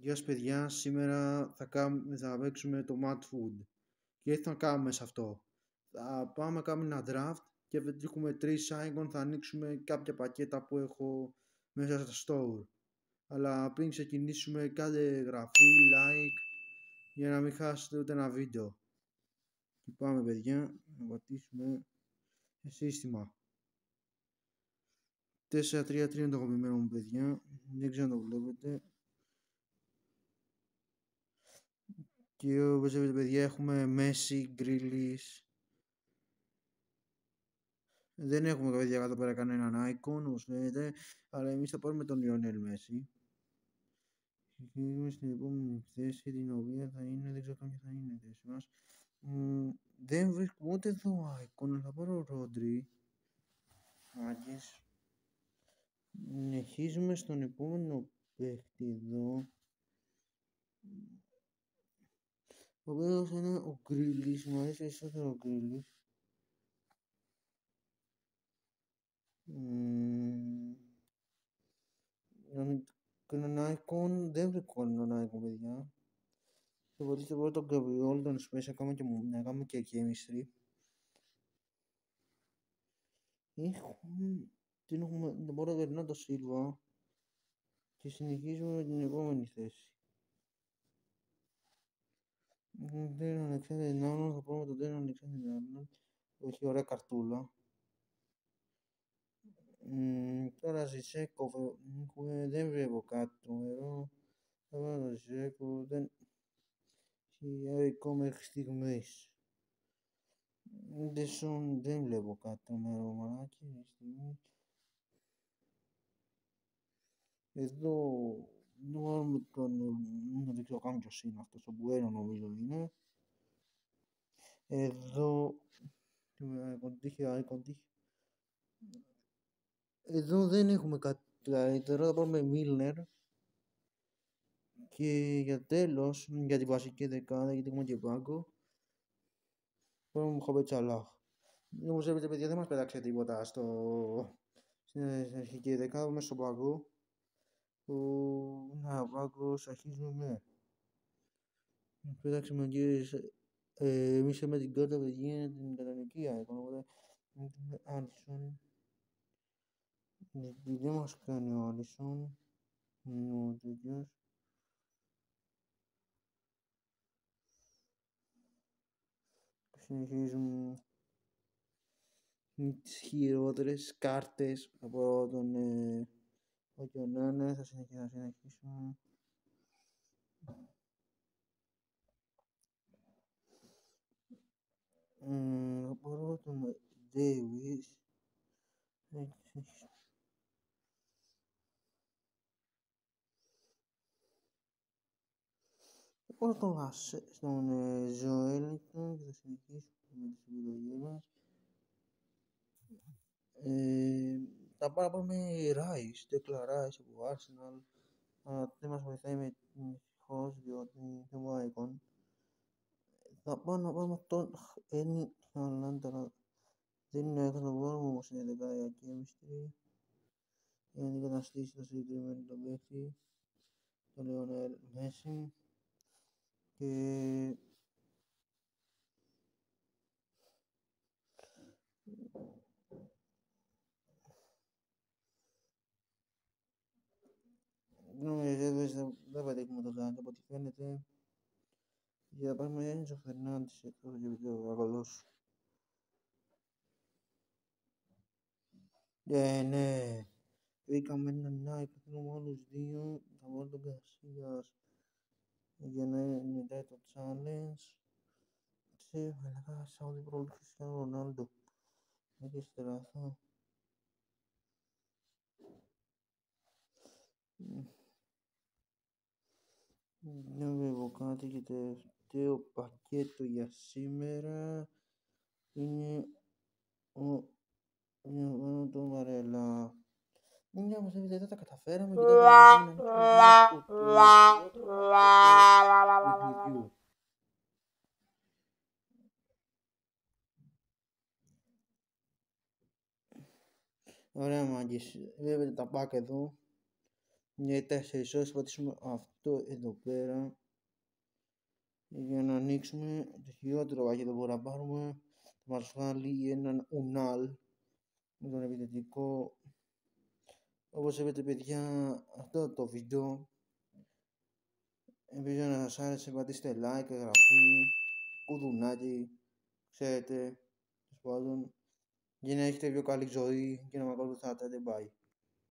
Γεια σας παιδιά, σήμερα θα παίξουμε το Mad Food. Και τι θα κάνουμε σε αυτό? Θα πάμε να κάνουμε ένα draft και έχουμε 3 icon, θα ανοίξουμε κάποια πακέτα που έχω μέσα στο store. Αλλά πριν ξεκινήσουμε κάντε εγγραφή, like για να μην χάσετε ούτε ένα βίντεο. Και πάμε παιδιά, να πατήσουμε σε σύστημα. 4-3-3 είναι το κομμένο μου παιδιά, δεν ξέρω αν το βλέπετε. Και όπως βλέπετε παιδιά έχουμε Messi, Grealish. Δεν έχουμε παιδιά κάτω πέρα κανέναν icon όπως φαίνεται, αλλά εμείς θα πάρουμε τον Lionel Messi. Και είμαστε στην επόμενη θέση, την οποία θα είναι, δεν ξέρω ποια θα είναι η θέση μας. Δεν βρίσκω ούτε εδώ icon, αλλά θα πάρω Rodri. Μάγκες. Συνεχίζουμε στον επόμενο παίχτη εδώ. Ο οποίος είναι ο Grealish, μου αρέσει περισσότερο ο Grealish. Κανένα icon, δεν βρήκα κανένα icon παιδιά. Θα βοηθήσω πρώτα τον Gabriel, τον Space, να κάνουμε και chemistry. Έχουμε τον πρώτο Bernardo Silva και συνεχίζουμε με την επόμενη θέση. Δεν Αλεξάνδρ Νάνο, θα πούμε τον Ντέν Αλεξάνδρ Νάνο. Έχει ωραία καρτούλα. Τώρα Ζησέκο, δεν βλέπω κάτι τρομερό. Θα βάλω τον Ζησέκο, δεν έχει μέχρι στιγμής. Δεν βλέπω κάτι τρομερό μαλάκι. Εδώ βάλουμε δεν ξέρω καν ποιος είναι αυτός, ο Μπουένο νομίζω είναι. Εδώ εδώ δεν έχουμε κάτι καλύτερο, θα πάρουμε Μίλνερ. Και για τέλος, για τη βασική δεκάδα, γιατί έχουμε και πάγκο, πάρουμε Μοχαμέντ Σαλάχ. Όπως βλέπετε παιδιά δεν μας πέταξε τίποτα στην αρχική δεκάδα, μέσα στο πάγκο. Να, πάγκος αρχίζουμε. Πέταξαμε και εμείς με την κάρτα παιδιά την κανονική icon, οπότε Άλισον. Δεν μας κάνει ο Άλισον, είναι ο τέτοιος. Συνεχίζουμε με τις χειρότερες κάρτες από τον Οκιονάνε, θα συνεχίσουμε. Θα πάρω τον Davis. Θα πάρω τον Ζωέλτον και θα συνεχίσουμε με τις επιλογές μας. Θα πάρουμε Rice, Declan Rice από Arsenal. Δεν μας βοηθάει με την χώς, διότι δεν μου icon. Θα πάω να πάρουμε τον Ένι Χαλάντ, αλλά δεν είναι icon, θα πάρουμε όμως είναι δεκάδα για chemistry. Για να αντικαταστήσει το συγκεκριμένο τον παίχτη, τον Lionel Messi. Και δεν πετύχουμε το Ζάντι από ό,τι φαίνεται. Για να πάρουμε Έντσο Φερνάντες εκτός και βίντεο αγωλός. Ναι. Βρήκαμε έναν Nike, θέλουμε όλους δύο. Θα βάλω τον Κασίας για να είναι μετά το challenge. Μαλάκα, Saudi Pro Cristiano Ronaldo. Έχει στεραθώ. Δεν βλέπω κάτι και τελευταίο πακέτο για σήμερα είναι το Μαρέλα. Μια όμως δεν τα καταφέραμε και τώρα να ανοίξουμε Ωραία μάγκες, βλέπετε τα πακ εδώ. για 4 ώρες. Πατήσουμε αυτό εδώ πέρα για να ανοίξουμε το χειρότερο πακέτο που μπορούμε να πάρουμε. Θα μας βγάλει έναν ουνάλ με τον επιθετικό. Όπως βλέπετε παιδιά, αυτό το βίντεο ελπίζω να σας άρεσε. Πατήστε like, εγγραφή, κουδουνάκι, ξέρετε, για να έχετε πιο καλή ζωή και να με ακολουθάτε. Bye.